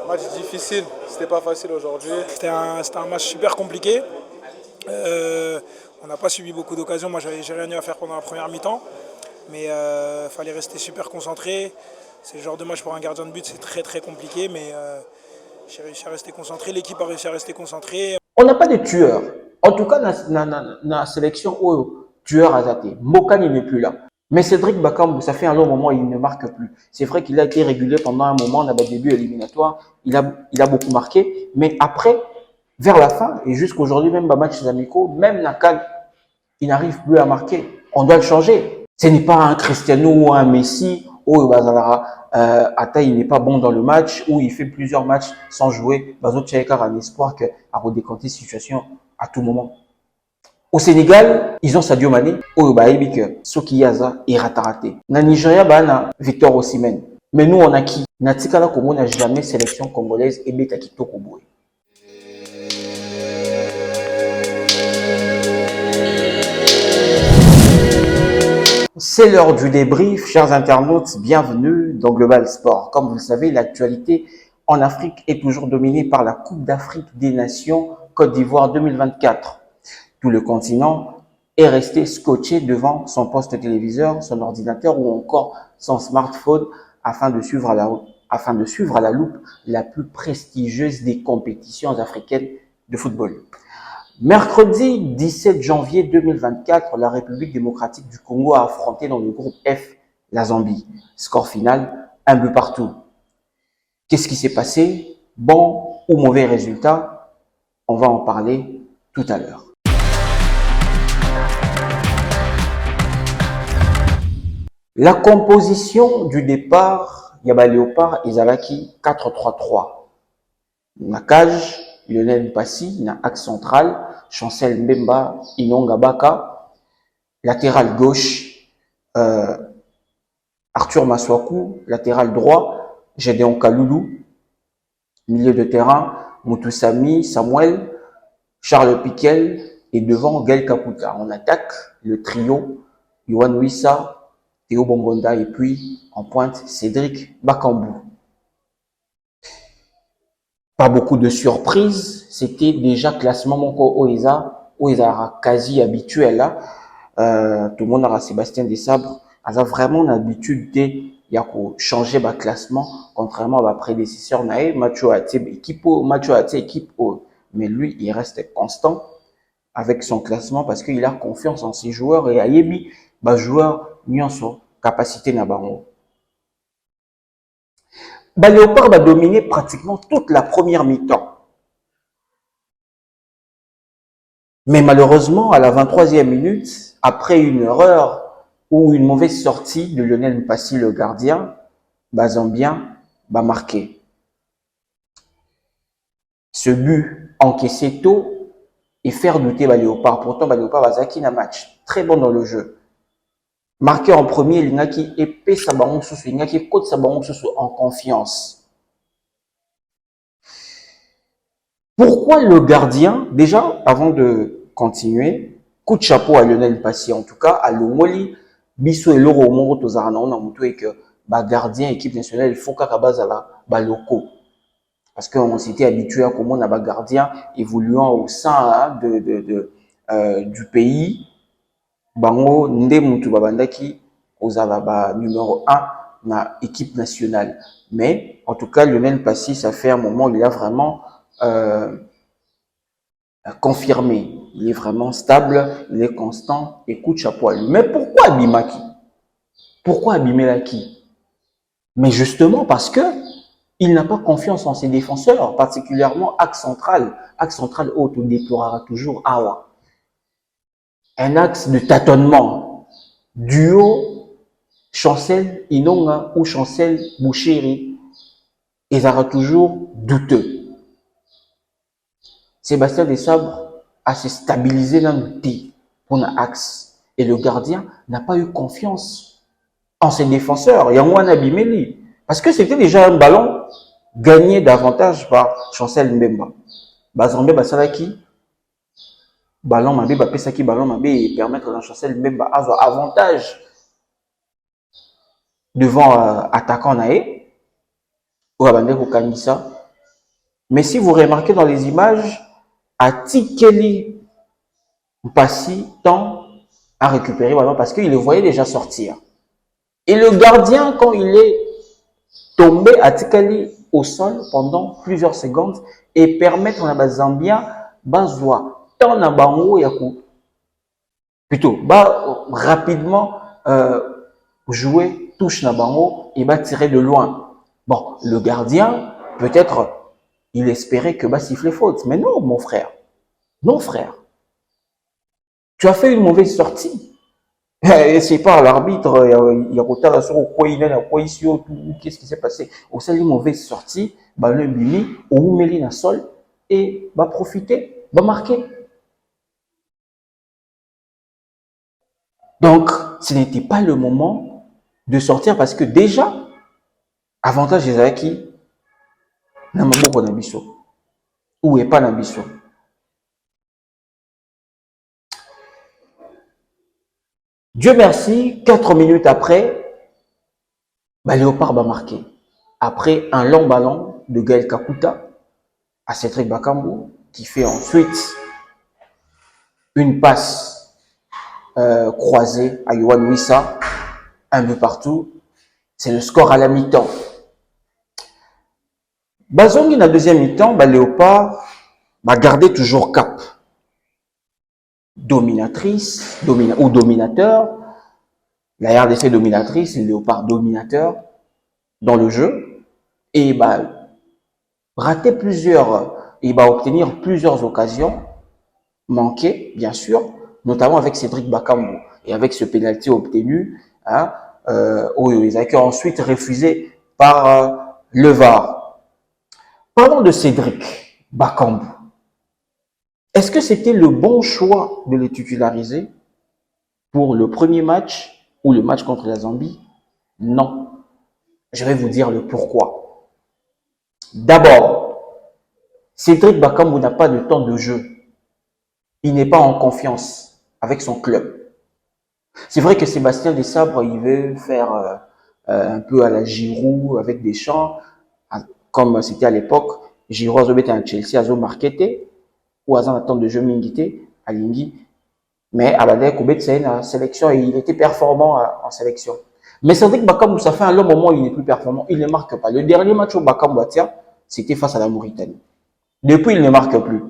Match difficile, c'était pas facile aujourd'hui. C'était un match super compliqué. On n'a pas subi beaucoup d'occasions. Moi, j'ai rien eu à faire pendant la première mi-temps. Mais il fallait rester super concentré. C'est le genre de match pour un gardien de but, c'est très très compliqué. Mais j'ai réussi à rester concentré. L'équipe a réussi à rester concentrée. On n'a pas de tueur. En tout cas, dans la sélection, tueur a zaté. Mokani n'est plus là. Mais Cédric Bakambu, ça fait un long moment, il ne marque plus. C'est vrai qu'il a été régulier pendant un moment, on a des débuts éliminatoires, il a beaucoup marqué. Mais après, vers la fin, et jusqu'aujourd'hui, même match amicaux, même la CAN, il n'arrive plus à marquer. On doit le changer. Ce n'est pas un Cristiano ou un Messi, il n'est pas bon dans le match, ou il fait plusieurs matchs sans jouer. Bazo Tchèkar a un espoir à redécanter cette situation à tout moment. Au Sénégal, ils ont Sadio Mané, Soki Yaza et Rataraté. Na Nigeria, na Victor Osimhen. Mais nous, on a qui? Natikala Komo n'a jamais sélection congolaise et Betaki Tokoboué. C'est l'heure du débrief, chers internautes, bienvenue dans Global Sport. Comme vous le savez, l'actualité en Afrique est toujours dominée par la Coupe d'Afrique des Nations Côte d'Ivoire 2024. Tout le continent est resté scotché devant son poste téléviseur, son ordinateur ou encore son smartphone afin de suivre à la loupe la plus prestigieuse des compétitions africaines de football. Mercredi 17 janvier 2024, la République démocratique du Congo a affronté dans le groupe F la Zambie. Score final, un but partout. Qu'est-ce qui s'est passé? Bon ou mauvais résultat? On va en parler tout à l'heure. La composition du départ, Yaba Léopard et Zalaki 4-3-3. La cage, Lionel Mpassi, na axe central, Chancel Mbemba, Inonga Baka, latéral gauche, Arthur Maswaku, latéral droit, Gédéon Kaloulou, milieu de terrain, Moutoussami, Samuel, Charles Piquel et devant Gaël Kakuta. On attaque le trio, Yohan Wissa, Théo Bongonda et puis en pointe Cédric Bakambu. Pas beaucoup de surprises, c'était déjà classement Moko Oeza quasi habituel là. Tout le monde a Sébastien Desabres, a vraiment l'habitude de changer le classement, contrairement à ma prédécesseur Naé, Macho Ate équipe, mais lui il reste constant avec son classement parce qu'il a confiance en ses joueurs et Ayebi, joueur nyonso capacité na bango. Léopard a dominé pratiquement toute la première mi-temps. Mais malheureusement, à la 23e minute, après une erreur ou une mauvaise sortie de Lionel Mpassi, le gardien, Zambien va marquer. Ce but encaissé tôt et faire douter Léopard. Pourtant, Léopard va zaki na match. Très bon dans le jeu. Marqué en premier, Lingaki épais Sabaron Soussou, Lingaki côte Sabaron Soussou en confiance. Pourquoi le gardien, déjà, avant de continuer, coup de chapeau à Lionel Mpassi, en tout cas, à Lomoli, Bisso et Loro Moro Tozarana, on a montré que, gardien, équipe nationale, il faut qu'à base à la, locaux. Parce qu'on s'était habitué à comment on a gardien évoluant au sein du pays. Bango nde mutu babandaki ozala numéro 1 na équipe nationale. Mais en tout cas, Lionel Mpassi, ça fait un moment, il a vraiment confirmé. Il est vraiment stable, il est constant et coup de chapeau à lui. Mais pourquoi Abimaki? Pourquoi Abimelaki? Mais justement parce que il n'a pas confiance en ses défenseurs, particulièrement axe central. Axe central haut, on déplorera toujours Awa. Un axe de tâtonnement. Duo Chancel Inonga ou Chancel Bouchéri, ils aura toujours douteux. Sébastien Desabres a se stabilisé dans l'outil pour l'axe. Et le gardien n'a pas eu confiance en ses défenseurs. Il y a un abimeli. Parce que c'était déjà un ballon gagné davantage par Chancel Mbemba. Bazambe Basalaki, ballon Mabé, Bapesaki, ballon Mabé et permettre à Chancel Mbemba avoir avantage devant attaquant Naé. Ou Abandeko Kanissa. Mais si vous remarquez dans les images, Atikeli Mpassi tend à récupérer vraiment parce qu'il le voyait déjà sortir. Et le gardien, quand il est tombé, Atikeli au sol pendant plusieurs secondes et permettre à Zambia Bazwa tant na bango yaku plutôt rapidement jouer touche na bango et tirer de loin. Bon, le gardien peut-être il espérait que siffler faute, mais non mon frère. Non frère. Tu as fait une mauvaise sortie. Et c'est pas l'arbitre, il y a qu'est-ce qui s'est passé? Au sein d'une mauvaise sortie, le bimi, ou meli na sol, et profiter, marquer. Donc, ce n'était pas le moment de sortir parce que déjà, avantage des acquis, n'a pas d'ambition. Ou est pas d'ambition. Dieu merci, 4 minutes après, Léopard va marquer. Après un long ballon de Gaël Kakuta à Cédric Bakambu, qui fait ensuite une passe croisée à Yohan Wissa, un peu partout. C'est le score à la mi-temps. Bazongi, la deuxième mi-temps, Léopard va garder toujours cap. Dominatrice, ou dominateur. La RDC dominatrice, le Léopard dominateur dans le jeu. Et rater il va obtenir plusieurs occasions manquées, bien sûr, notamment avec Cédric Bakambu. Et avec ce pénalty obtenu, ils ont ensuite refusé par le VAR. Parlons de Cédric Bakambu. Est-ce que c'était le bon choix de le titulariser pour le premier match ou le match contre la Zambie? Non. Je vais vous dire le pourquoi. D'abord, Cédric Bakambu n'a pas de temps de jeu. Il n'est pas en confiance avec son club. C'est vrai que Sébastien Desabre, il veut faire un peu à la Giroud avec des chants, comme c'était à l'époque. Giroud a été un Chelsea, a marketé, ou a un temps de jeu mingité, à Lingui. Mais à la Koubet, c'est une sélection et il était performant en sélection. Mais Cédric Bakambu, ça fait un long moment où il n'est plus performant. Il ne marque pas. Le dernier match au Bakambu, c'était face à la Mauritanie. Depuis, il ne marque plus.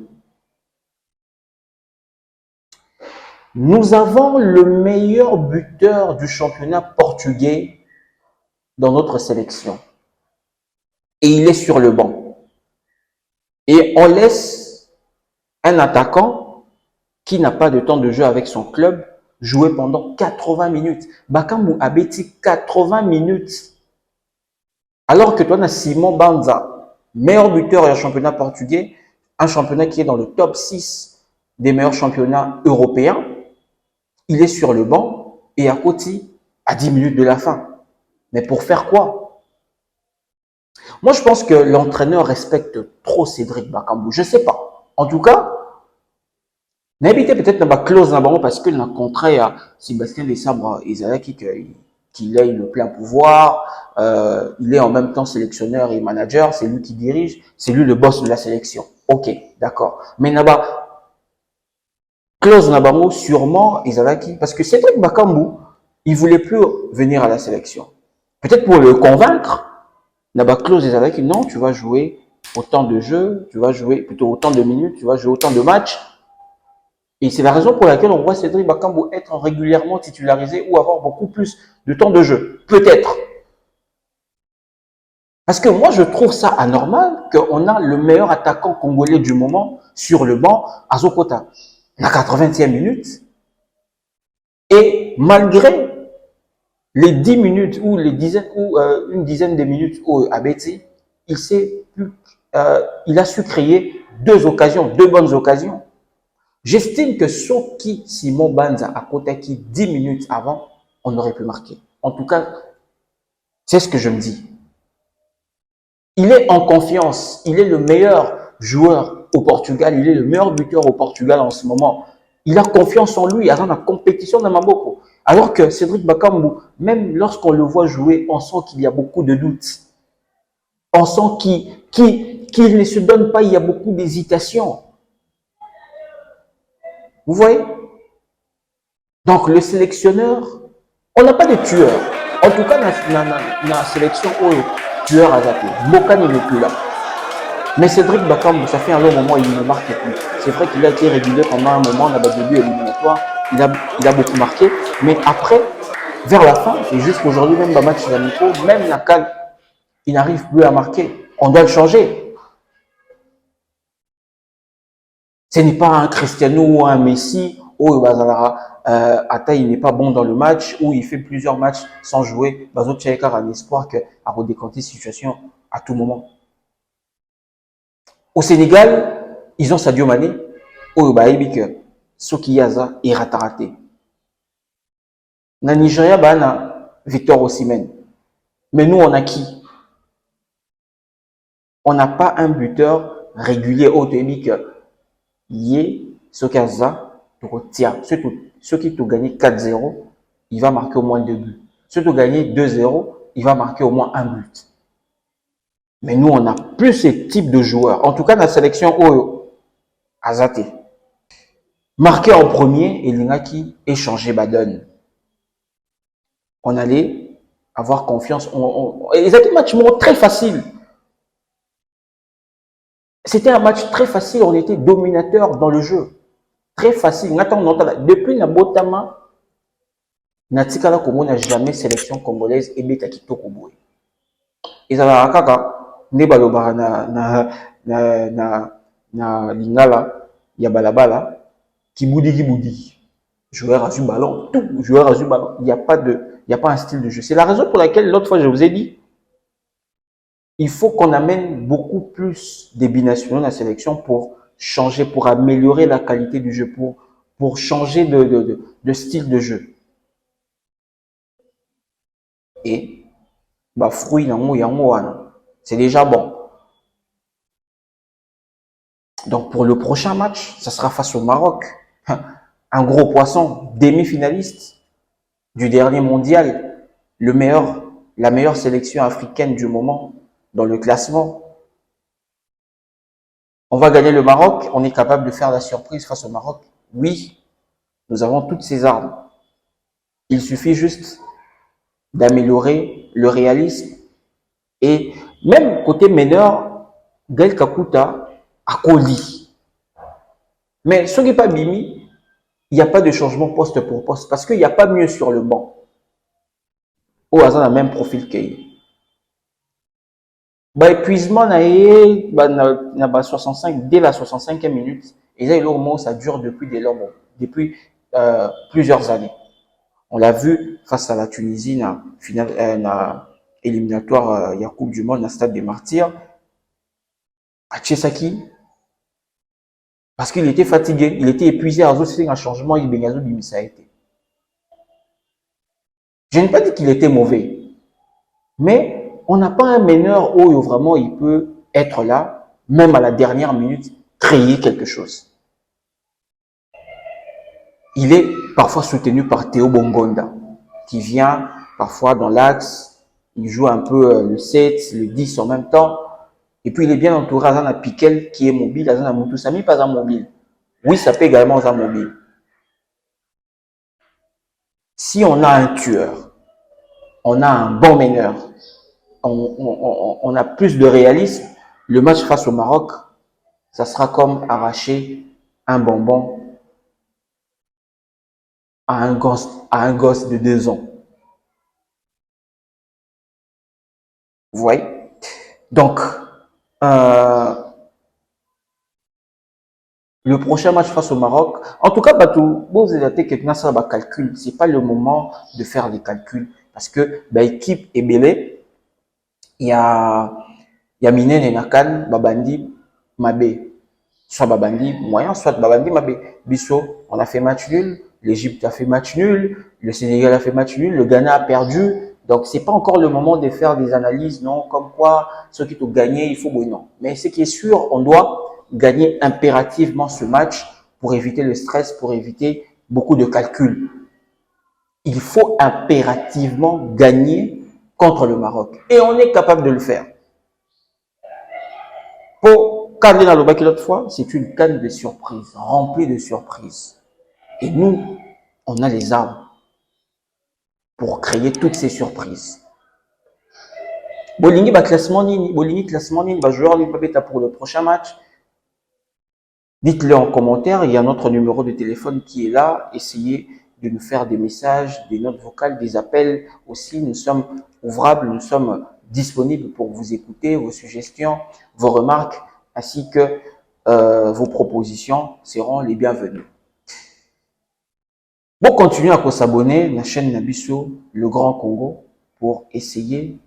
Nous avons le meilleur buteur du championnat portugais dans notre sélection. Et il est sur le banc. Et on laisse un attaquant qui n'a pas de temps de jeu avec son club jouer pendant 80 minutes. Bakambu a bêti 80 minutes. Alors que toi, tu as Simon Banza, meilleur buteur du championnat portugais, un championnat qui est dans le top 6 des meilleurs championnats européens. Il est sur le banc et à côté, à 10 minutes de la fin. Mais pour faire quoi? Moi, je pense que l'entraîneur respecte trop Cédric Bakambu. Je ne sais pas. En tout cas, n'habitez peut-être dans la clause parce que dans le contrat, il y a Sébastien Desabre Izalaki qu'il ait le plein pouvoir. Il est en même temps sélectionneur et manager. C'est lui qui dirige. C'est lui le boss de la sélection. Ok, d'accord. Mais là-bas, clause Nabango, sûrement, Izalaki, parce que Cédric Bakambu, il voulait plus venir à la sélection. Peut-être pour le convaincre, Naba clause Izalaki, non, tu vas jouer autant de jeux, tu vas jouer plutôt autant de minutes, tu vas jouer autant de matchs. Et c'est la raison pour laquelle on voit Cédric Bakambu être régulièrement titularisé ou avoir beaucoup plus de temps de jeu. Peut-être. Parce que moi, je trouve ça anormal qu'on a le meilleur attaquant congolais du moment sur le banc, Azokota. La 80e minute. Et malgré les 10 minutes ou les dizaines ou une dizaine de minutes à Betty, il a su créer deux bonnes occasions. J'estime que Soki Simon Banza a Kotaki 10 minutes avant, on aurait pu marquer. En tout cas, c'est ce que je me dis. Il est en confiance, il est le meilleur joueur au Portugal, il est le meilleur buteur au Portugal en ce moment. Il a confiance en lui, il a dans la compétition de Maboko. Alors que Cédric Bakambu, même lorsqu'on le voit jouer, on sent qu'il y a beaucoup de doutes. On sent qu'il ne se donne pas, il y a beaucoup d'hésitation. Vous voyez? Donc, le sélectionneur, on n'a pas de tueur. En tout cas, dans la sélection, tueur a zappé. Mokani n'est plus là. Mais Cédric Bakambu, ça fait un long moment, il ne marque plus. C'est vrai qu'il a été régulier pendant un moment, dans le début éliminatoire, il a beaucoup marqué. Mais après, vers la fin, et jusqu'aujourd'hui, même dans le match d'Amico, même Nakal, il n'arrive plus à marquer. On doit le changer. Ce n'est pas un Cristiano ou un Messi, Ata, il n'est pas bon dans le match, ou il fait plusieurs matchs sans jouer. Bazo Tchaïkar a un espoir à redécanter cette situation à tout moment. Au Sénégal, ils ont Sadio Mané, Soki Yaza et Rataraté. Na Nigeria, bana Victor Osimhen. Mais nous, on a qui? On n'a pas un buteur régulier au Tébik. Yé, Sokaza, tiens, ceux qui t'ont gagné 4-0, il va marquer au moins 2 buts. Ceux qui ont gagné 2-0, il va marquer au moins un but. Mais nous, on n'a plus ce type de joueurs. En tout cas, dans la sélection Oyo, Azate. Marqué en premier, et Lingaki échanger Badon. On allait avoir confiance. Ils étaient un match très facile. C'était un match très facile. On était dominateur dans le jeu. Très facile. Depuis Nabotama, Natikala Komo n'a jamais sélection congolaise et Betakito Koboé. Ils avaient un kaka. Nebalobara na Lingala, Yabalabala. Kiboudi. Joueur à du ballon, tout joueur à du ballon. Il n'y a pas un style de jeu. C'est la raison pour laquelle l'autre fois je vous ai dit, il faut qu'on amène beaucoup plus des binationaux dans la sélection pour changer, pour améliorer la qualité du jeu, pour changer de style de jeu. Et fruit c'est déjà bon. Donc pour le prochain match, ça sera face au Maroc. Un gros poisson, demi-finaliste du dernier mondial, la meilleure sélection africaine du moment dans le classement. On va gagner le Maroc, on est capable de faire la surprise face au Maroc. Oui, nous avons toutes ces armes. Il suffit juste d'améliorer le réalisme. Et même côté meneur, Gaël Kakuta a Koli. Mais ce qui n'est pas Bimi, il n'y a pas de changement poste pour poste parce qu'il n'y a pas mieux sur le banc. Au hasard, a le même profil qu'il. Épuisement, na 65 dès la 65e minute. Et là, ça dure depuis plusieurs années. On l'a vu face à la Tunisie, na éliminatoire, il y a Coupe du Monde, na Stade des Martyrs. À Tchesaki, parce qu'il était fatigué, il était épuisé à un changement, il a été. Je n'ai pas dit qu'il était mauvais, mais on n'a pas un meneur où vraiment il peut être là, même à la dernière minute, créer quelque chose. Il est parfois soutenu par Théo Bongonda, qui vient parfois dans l'axe, il joue un peu le 7, le 10 en même temps, et puis il est bien entouré à Piquel qui est mobile, à Moutoussami pas un mobile. Oui, ça peut également être mobile. Si on a un tueur, on a un bon meneur, on a plus de réalisme, le match face au Maroc, ça sera comme arracher un bonbon à un gosse de 2 ans. Vous voyez? Donc, le prochain match face au Maroc, en tout cas, vous avez calcul. C'est pas le moment de faire des calculs parce que l'équipe est belée. Il y a Minen et Nakan, Babandi, Mabé. Soit Babandi moyen, soit Babandi, Mabé. Bisso, on a fait match nul. L'Égypte a fait match nul. Le Sénégal a fait match nul. Le Ghana a perdu. Donc, c'est pas encore le moment de faire des analyses, non, comme quoi, ceux qui ont gagné, il faut, non. Mais ce qui est sûr, on doit gagner impérativement ce match pour éviter le stress, pour éviter beaucoup de calculs. Il faut impérativement gagner contre le Maroc. Et on est capable de le faire. CAN dans le bac l'autre fois, c'est une CAN de surprises, remplie de surprises. Et nous, on a les armes pour créer toutes ces surprises. Bolingi, classement nini, Bolingi, classement nini, joueur du Papeta pour le prochain match. Dites-le en commentaire, il y a notre numéro de téléphone qui est là. Essayez de nous faire des messages, des notes vocales, des appels aussi. Nous sommes ouvrables, nous sommes disponibles pour vous écouter, vos suggestions, vos remarques, ainsi que vos propositions seront les bienvenues. Bon, continuez à s'abonner à la chaîne Nabiso, le Grand Congo, pour essayer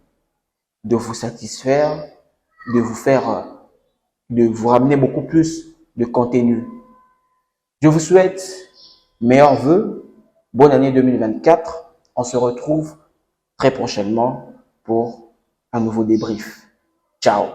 de vous satisfaire, de vous ramener beaucoup plus de contenu. Je vous souhaite meilleurs vœux, bonne année 2024. On se retrouve très prochainement pour un nouveau débrief. Ciao.